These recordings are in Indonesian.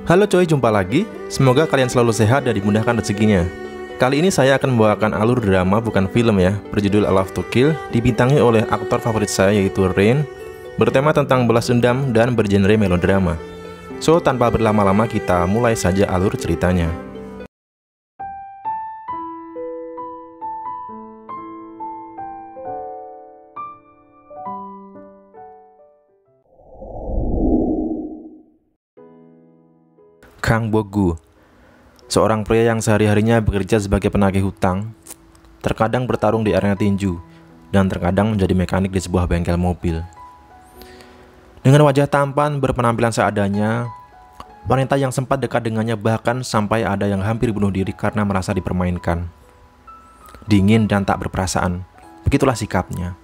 Halo coy, jumpa lagi. Semoga kalian selalu sehat dan dimudahkan rezekinya. Kali ini saya akan membawakan alur drama bukan film ya, berjudul I Love to Kill, dibintangi oleh aktor favorit saya yaitu Rain, bertema tentang balas dendam dan bergenre melodrama. So, tanpa berlama-lama kita mulai saja alur ceritanya. Kang Bo-gu, seorang pria yang sehari-harinya bekerja sebagai penagih hutang, terkadang bertarung di arena tinju, dan terkadang menjadi mekanik di sebuah bengkel mobil. Dengan wajah tampan berpenampilan seadanya, wanita yang sempat dekat dengannya bahkan sampai ada yang hampir bunuh diri karena merasa dipermainkan. Dingin dan tak berperasaan, begitulah sikapnya.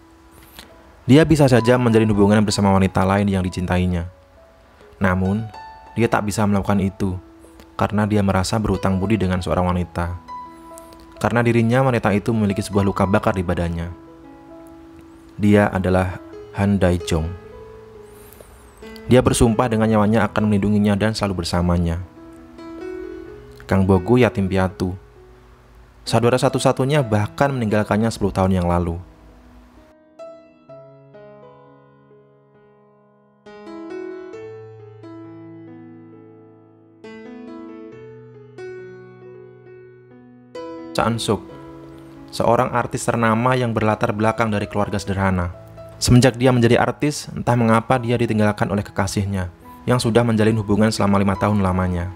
Dia bisa saja menjalin hubungan bersama wanita lain yang dicintainya. Namun, dia tak bisa melakukan itu karena dia merasa berhutang budi dengan seorang wanita. Karena dirinya wanita itu memiliki sebuah luka bakar di badannya. Dia adalah Han Dae-jong. Dia bersumpah dengan nyawanya akan melindunginya dan selalu bersamanya. Kang Bo-gu yatim piatu. Saudara satu-satunya bahkan meninggalkannya 10 tahun yang lalu. Cha Eun-suk, seorang artis ternama yang berlatar belakang dari keluarga sederhana. Semenjak dia menjadi artis, entah mengapa dia ditinggalkan oleh kekasihnya yang sudah menjalin hubungan selama 5 tahun lamanya.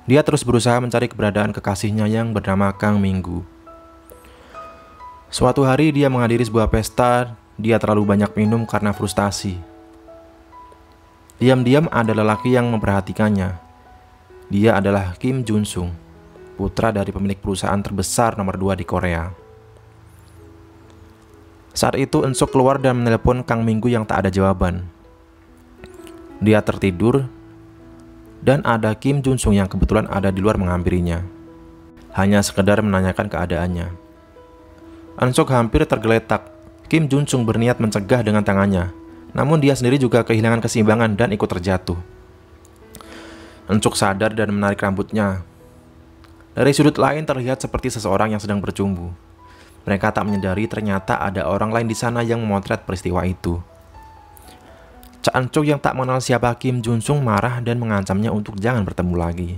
Dia terus berusaha mencari keberadaan kekasihnya yang bernama Kang Minggu. Suatu hari dia menghadiri sebuah pesta, dia terlalu banyak minum karena frustasi. Diam-diam ada lelaki yang memperhatikannya. Dia adalah Kim Jun-sung, putra dari pemilik perusahaan terbesar nomor 2 di Korea. Saat itu Eun-suk keluar dan menelepon Kang Minggu yang tak ada jawaban. Dia tertidur dan ada Kim Jun-sung yang kebetulan ada di luar menghampirinya. Hanya sekedar menanyakan keadaannya. Eun-suk hampir tergeletak. Kim Jun-sung berniat mencegah dengan tangannya, namun dia sendiri juga kehilangan keseimbangan dan ikut terjatuh. Eun-suk sadar dan menarik rambutnya. Dari sudut lain terlihat seperti seseorang yang sedang bercumbu. Mereka tak menyadari ternyata ada orang lain di sana yang memotret peristiwa itu. Cha Eun-suk yang tak mengenal siapa Kim Jun-sung marah dan mengancamnya untuk jangan bertemu lagi.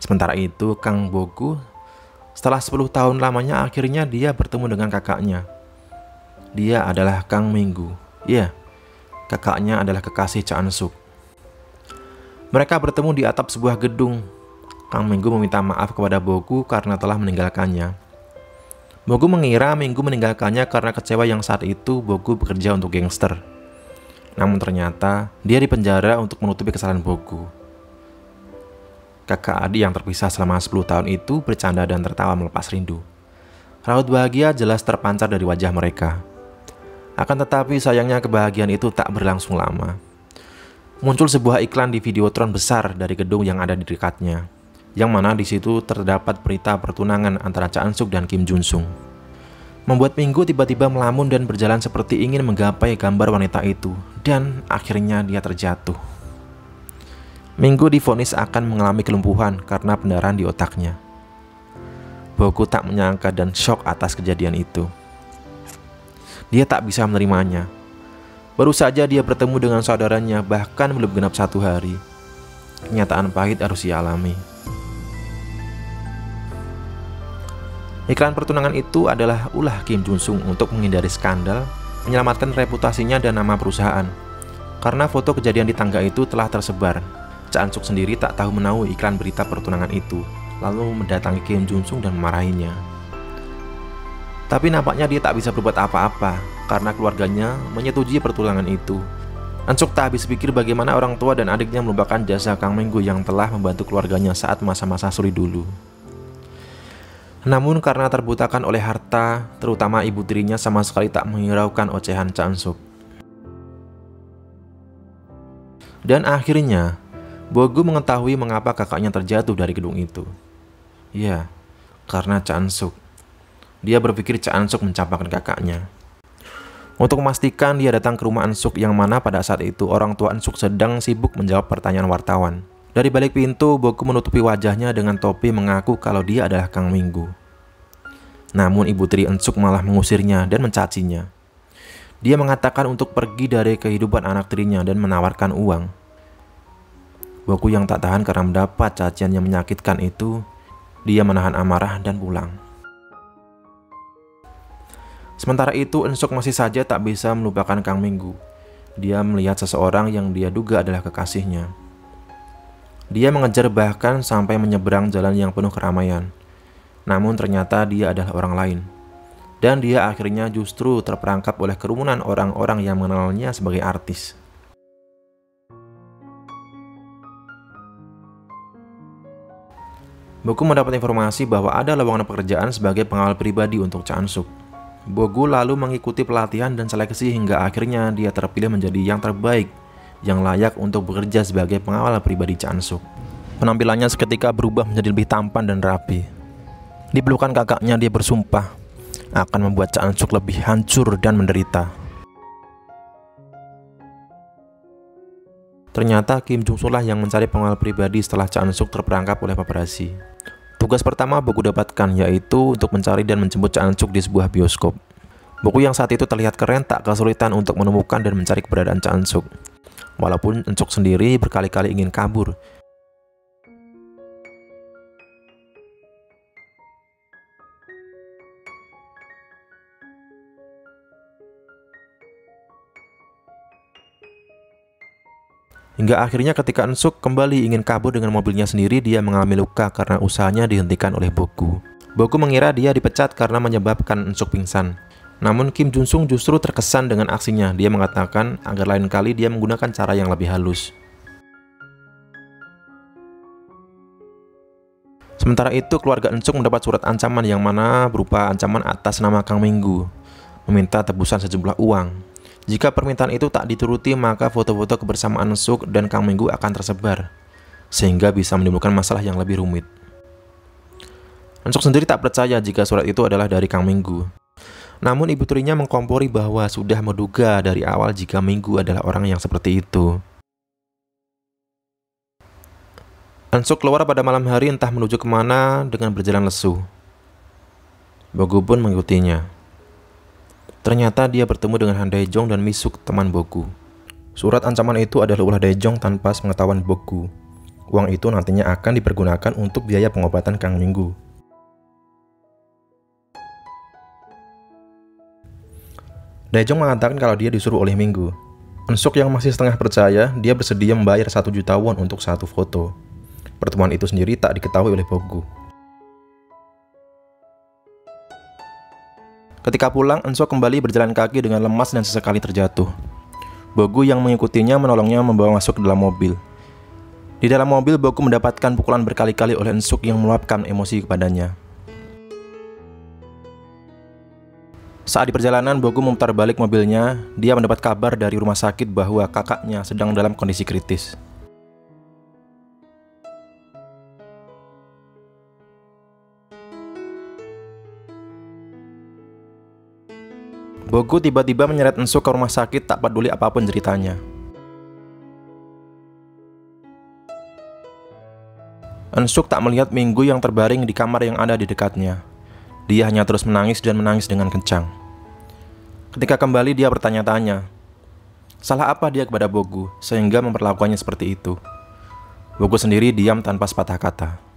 Sementara itu, Kang Bo-gu setelah 10 tahun lamanya akhirnya dia bertemu dengan kakaknya. Dia adalah Kang Minggu. Ya, kakaknya adalah kekasih Cha Eun-suk. Mereka bertemu di atap sebuah gedung. Kang Minggu meminta maaf kepada Bo-gu karena telah meninggalkannya. Bo-gu mengira Minggu meninggalkannya karena kecewa yang saat itu Bo-gu bekerja untuk gangster. Namun ternyata dia dipenjara untuk menutupi kesalahan Bo-gu. Kakak adik yang terpisah selama 10 tahun itu bercanda dan tertawa melepas rindu. Raut bahagia jelas terpancar dari wajah mereka. Akan tetapi sayangnya kebahagiaan itu tak berlangsung lama. Muncul sebuah iklan di Videotron besar dari gedung yang ada di dekatnya, yang mana di situ terdapat berita pertunangan antara Cha Eun-suk dan Kim Jun-sung. Membuat Minggu tiba-tiba melamun dan berjalan seperti ingin menggapai gambar wanita itu, dan akhirnya dia terjatuh. Minggu divonis akan mengalami kelumpuhan karena pendarahan di otaknya. Bo-gu tak menyangka dan shock atas kejadian itu. Dia tak bisa menerimanya. Baru saja dia bertemu dengan saudaranya, bahkan belum genap 1 hari. Kenyataan pahit harus ia alami. Iklan pertunangan itu adalah ulah Kim Jun-sung untuk menghindari skandal, menyelamatkan reputasinya dan nama perusahaan. Karena foto kejadian di tangga itu telah tersebar, Cha Eun-suk sendiri tak tahu menahu iklan berita pertunangan itu, lalu mendatangi Kim Jun-sung dan memarahinya. Tapi nampaknya dia tak bisa berbuat apa-apa karena keluarganya menyetujui pertunangan itu. Eun-suk tak habis pikir bagaimana orang tua dan adiknya melupakan jasa Kang Minggu yang telah membantu keluarganya saat masa-masa sulit dulu. Namun karena terbutakan oleh harta, terutama ibu tirinya sama sekali tak menghiraukan ocehan Cha Eun-suk. Dan akhirnya, Bo-gu mengetahui mengapa kakaknya terjatuh dari gedung itu. Ya, karena Cha Eun-suk. Dia berpikir Cha An-suk mencampakkan kakaknya. Untuk memastikan, dia datang ke rumah An-suk yang mana pada saat itu orang tua An-suk sedang sibuk menjawab pertanyaan wartawan. Dari balik pintu, Boku menutupi wajahnya dengan topi mengaku kalau dia adalah Kang Minggu. Namun ibu tiri An-suk malah mengusirnya dan mencacinya. Dia mengatakan untuk pergi dari kehidupan anak tirinya dan menawarkan uang. Boku yang tak tahan karena mendapat cacian yang menyakitkan itu, dia menahan amarah dan pulang. Sementara itu, An-suk masih saja tak bisa melupakan Kang Minggu. Dia melihat seseorang yang dia duga adalah kekasihnya. Dia mengejar bahkan sampai menyeberang jalan yang penuh keramaian. Namun ternyata dia adalah orang lain. Dan dia akhirnya justru terperangkap oleh kerumunan orang-orang yang mengenalnya sebagai artis. Boku mendapat informasi bahwa ada lowongan pekerjaan sebagai pengawal pribadi untuk Cha An-suk. Boku lalu mengikuti pelatihan dan seleksi hingga akhirnya dia terpilih menjadi yang terbaik yang layak untuk bekerja sebagai pengawal pribadi Cha An-suk. Penampilannya seketika berubah menjadi lebih tampan dan rapi. Di pelukan kakaknya dia bersumpah akan membuat Cha An-suk lebih hancur dan menderita. Ternyata Kim Jung-soo lah yang mencari pengawal pribadi setelah Cha An-suk terperangkap oleh paparazzi. Tugas pertama Boku dapatkan yaitu untuk mencari dan menjemput Cha An-suk di sebuah bioskop. Boku yang saat itu terlihat keren tak kesulitan untuk menemukan dan mencari keberadaan Cha An-suk. Walaupun An-suk sendiri berkali-kali ingin kabur. Hingga akhirnya ketika An-suk kembali ingin kabur dengan mobilnya sendiri, dia mengalami luka karena usahanya dihentikan oleh Boku. Boku mengira dia dipecat karena menyebabkan An-suk pingsan. Namun Kim Jung-sung justru terkesan dengan aksinya. Dia mengatakan agar lain kali dia menggunakan cara yang lebih halus. Sementara itu, keluarga An-suk mendapat surat ancaman yang mana berupa ancaman atas nama Kang Minggu, meminta tebusan sejumlah uang. Jika permintaan itu tak dituruti, maka foto-foto kebersamaan An-suk dan Kang Minggu akan tersebar, sehingga bisa menimbulkan masalah yang lebih rumit. An-suk sendiri tak percaya jika surat itu adalah dari Kang Minggu. Namun ibu tirinya mengkompori bahwa sudah menduga dari awal jika Minggu adalah orang yang seperti itu. An-suk keluar pada malam hari entah menuju kemana dengan berjalan lesu. Boku pun mengikutinya. Ternyata dia bertemu dengan Han Dae-jong dan Mi-suk, teman Boku. Surat ancaman itu adalah ulah Dae-jong tanpa pengetahuan Boku. Uang itu nantinya akan dipergunakan untuk biaya pengobatan Kang Minggu. Dae-jong mengatakan kalau dia disuruh oleh Minggu. An-suk yang masih setengah percaya, dia bersedia membayar 1 juta won untuk satu foto. Pertemuan itu sendiri tak diketahui oleh Boku. Ketika pulang, An-suk kembali berjalan kaki dengan lemas dan sesekali terjatuh. Boku yang mengikutinya menolongnya membawa masuk ke dalam mobil. Di dalam mobil, Boku mendapatkan pukulan berkali-kali oleh An-suk yang meluapkan emosi kepadanya. Saat di perjalanan, Boku memutar balik mobilnya. Dia mendapat kabar dari rumah sakit bahwa kakaknya sedang dalam kondisi kritis. Boku tiba-tiba menyeret An-suk ke rumah sakit tak peduli apapun ceritanya. An-suk tak melihat Minggu yang terbaring di kamar yang ada di dekatnya. Dia hanya terus menangis dan menangis dengan kencang. Ketika kembali dia bertanya-tanya, salah apa dia kepada Boku sehingga memperlakukannya seperti itu. Boku sendiri diam tanpa sepatah kata.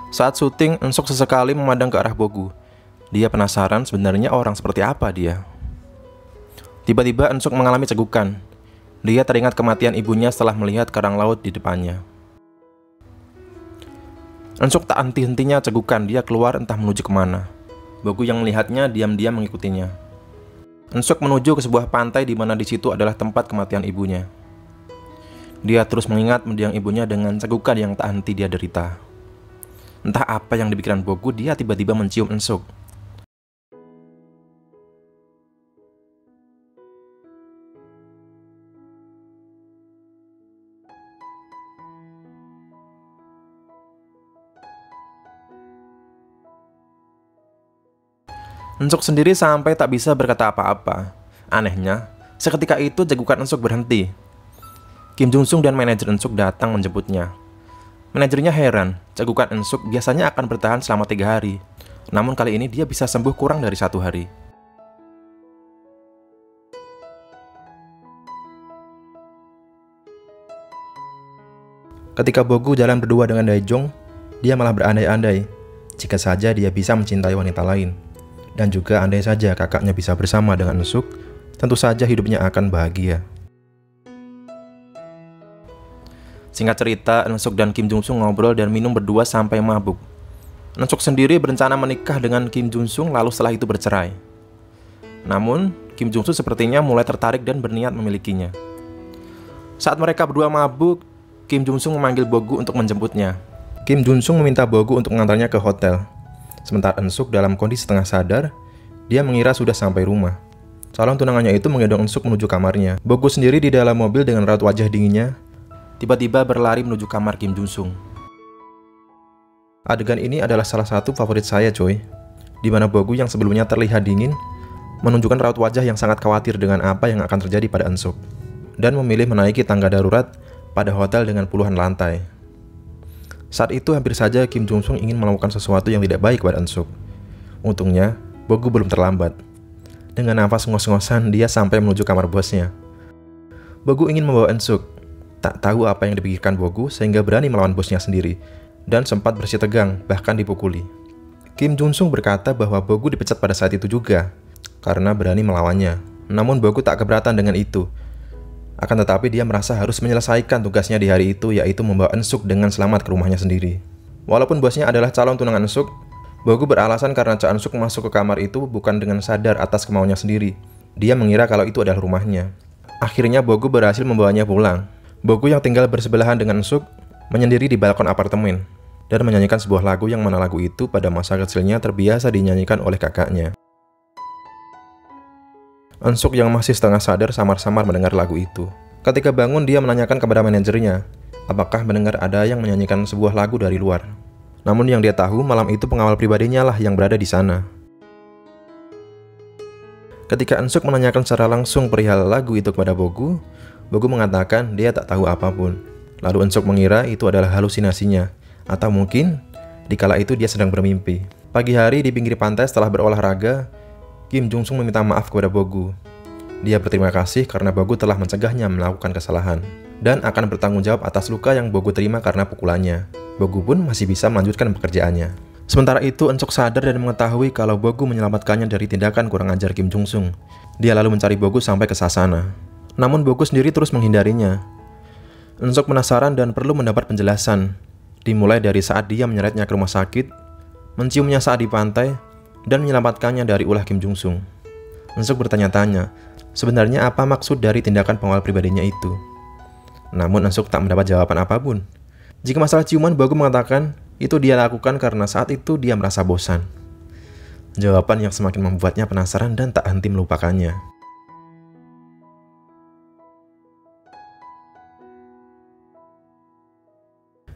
Saat syuting, An-suk sesekali memandang ke arah Boku. Dia penasaran sebenarnya orang seperti apa dia. Tiba-tiba An-suk mengalami cegukan. Dia teringat kematian ibunya setelah melihat karang laut di depannya. An-suk tak henti-hentinya cegukan, dia keluar entah menuju kemana. Boku yang melihatnya diam-diam mengikutinya. An-suk menuju ke sebuah pantai di mana di situ adalah tempat kematian ibunya. Dia terus mengingat mendiang ibunya dengan cegukan yang tak henti dia derita. Entah apa yang dipikirkan Boku, dia tiba-tiba mencium An-suk. Ensuk sendiri sampai tak bisa berkata apa-apa. Anehnya, seketika itu jagukan Ensuk berhenti. Kim Jung Sung dan manajer Ensuk datang menjemputnya. Manajernya heran, jagukan Ensuk biasanya akan bertahan selama 3 hari. Namun kali ini dia bisa sembuh kurang dari 1 hari. Ketika Bogu jalan berdua dengan Daejong, dia malah berandai-andai jika saja dia bisa mencintai wanita lain. Dan juga andai saja kakaknya bisa bersama dengan Ensuk, tentu saja hidupnya akan bahagia. Singkat cerita, Ensuk dan Kim Jung Sung ngobrol dan minum berdua sampai mabuk. Ensuk sendiri berencana menikah dengan Kim Jung Sung lalu setelah itu bercerai. Namun, Kim Jung Sung sepertinya mulai tertarik dan berniat memilikinya. Saat mereka berdua mabuk, Kim Jung Sung memanggil Bogu untuk menjemputnya. Kim Jung Sung meminta Bogu untuk mengantarnya ke hotel. Sementara Ensuk dalam kondisi setengah sadar, dia mengira sudah sampai rumah. Calon tunangannya itu menggendong Ensuk menuju kamarnya. Bogu sendiri di dalam mobil dengan raut wajah dinginnya, tiba-tiba berlari menuju kamar Kim Jung Sung. Adegan ini adalah salah satu favorit saya, coy. Di mana Bogu yang sebelumnya terlihat dingin, menunjukkan raut wajah yang sangat khawatir dengan apa yang akan terjadi pada Ensuk, dan memilih menaiki tangga darurat pada hotel dengan puluhan lantai. Saat itu hampir saja Kim Jung Sung ingin melakukan sesuatu yang tidak baik pada Ensuk. Untungnya, Bogu belum terlambat. Dengan nafas ngos-ngosan, dia sampai menuju kamar bosnya. Bogu ingin membawa Ensuk. Tak tahu apa yang dipikirkan Bogu sehingga berani melawan bosnya sendiri, dan sempat bersih tegang, bahkan dipukuli. Kim Jung Sung berkata bahwa Bogu dipecat pada saat itu juga, karena berani melawannya. Namun Bogu tak keberatan dengan itu. Akan tetapi dia merasa harus menyelesaikan tugasnya di hari itu, yaitu membawa Ensuk dengan selamat ke rumahnya sendiri. Walaupun bosnya adalah calon tunangan Ensuk, Bogu beralasan karena Cha Eun-suk masuk ke kamar itu bukan dengan sadar atas kemauannya sendiri. Dia mengira kalau itu adalah rumahnya. Akhirnya Bogu berhasil membawanya pulang. Bogu yang tinggal bersebelahan dengan Ensuk menyendiri di balkon apartemen dan menyanyikan sebuah lagu yang mana lagu itu pada masa kecilnya terbiasa dinyanyikan oleh kakaknya. Ensuk yang masih setengah sadar samar-samar mendengar lagu itu. Ketika bangun, dia menanyakan kepada manajernya, apakah mendengar ada yang menyanyikan sebuah lagu dari luar. Namun yang dia tahu, malam itu pengawal pribadinya lah yang berada di sana. Ketika Ensuk menanyakan secara langsung perihal lagu itu kepada Bogu, Bogu mengatakan dia tak tahu apapun. Lalu Ensuk mengira itu adalah halusinasinya, atau mungkin dikala itu dia sedang bermimpi. Pagi hari di pinggir pantai setelah berolahraga, Kim Jung Sung meminta maaf kepada Bogu. Dia berterima kasih karena Bogu telah mencegahnya melakukan kesalahan dan akan bertanggung jawab atas luka yang Bogu terima karena pukulannya. Bogu pun masih bisa melanjutkan pekerjaannya. Sementara itu, Ensuk sadar dan mengetahui kalau Bogu menyelamatkannya dari tindakan kurang ajar Kim Jung Sung. Dia lalu mencari Bogu sampai ke sasana. Namun Bogu sendiri terus menghindarinya. Ensuk penasaran dan perlu mendapat penjelasan. Dimulai dari saat dia menyeretnya ke rumah sakit, menciumnya saat di pantai, dan menyelamatkannya dari ulah Kim Jung Sung. Ensuk bertanya-tanya, sebenarnya apa maksud dari tindakan pengawal pribadinya itu? Namun Ensuk tak mendapat jawaban apapun. Jika masalah ciuman, Bogu mengatakan itu dia lakukan karena saat itu dia merasa bosan. Jawaban yang semakin membuatnya penasaran dan tak henti melupakannya.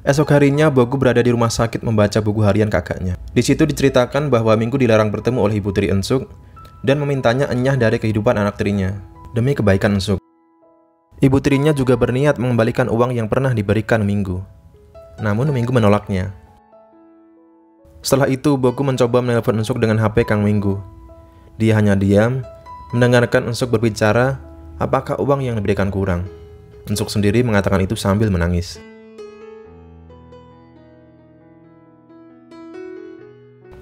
Esok harinya, Bogu berada di rumah sakit membaca buku harian kakaknya. Di situ diceritakan bahwa Minggu dilarang bertemu oleh ibu tiri Ensuk dan memintanya enyah dari kehidupan anak tirinya demi kebaikan Ensuk. Ibu tirinya juga berniat mengembalikan uang yang pernah diberikan Minggu. Namun Minggu menolaknya. Setelah itu, Bogu mencoba menelpon Ensuk dengan HP Kang Minggu. Dia hanya diam, mendengarkan Ensuk berbicara, apakah uang yang diberikan kurang. Ensuk sendiri mengatakan itu sambil menangis.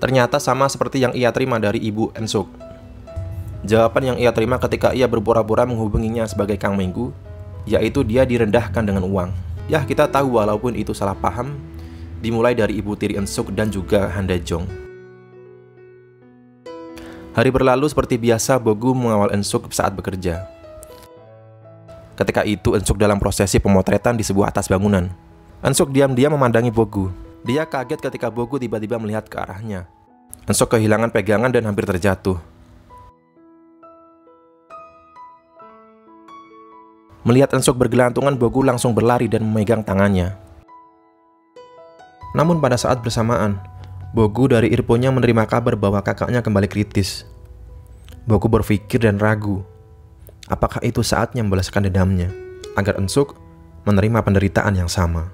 Ternyata sama seperti yang ia terima dari ibu Ensuk. Jawaban yang ia terima ketika ia berpura-pura menghubunginya sebagai Kang Minggu, yaitu dia direndahkan dengan uang. Ya, kita tahu walaupun itu salah paham, dimulai dari ibu tiri Ensuk dan juga Han Daejong. Hari berlalu seperti biasa, Bogu mengawal Ensuk saat bekerja. Ketika itu Ensuk dalam prosesi pemotretan di sebuah atas bangunan. Ensuk diam-diam memandangi Bogu. Dia kaget ketika Bogu tiba-tiba melihat ke arahnya. Ensuk kehilangan pegangan dan hampir terjatuh. Melihat Ensuk bergelantungan, Bogu langsung berlari dan memegang tangannya. Namun pada saat bersamaan, Bogu dari Irponya menerima kabar bahwa kakaknya kembali kritis. Bogu berpikir dan ragu. Apakah itu saatnya membalaskan dendamnya, agar Eun-suk menerima penderitaan yang sama?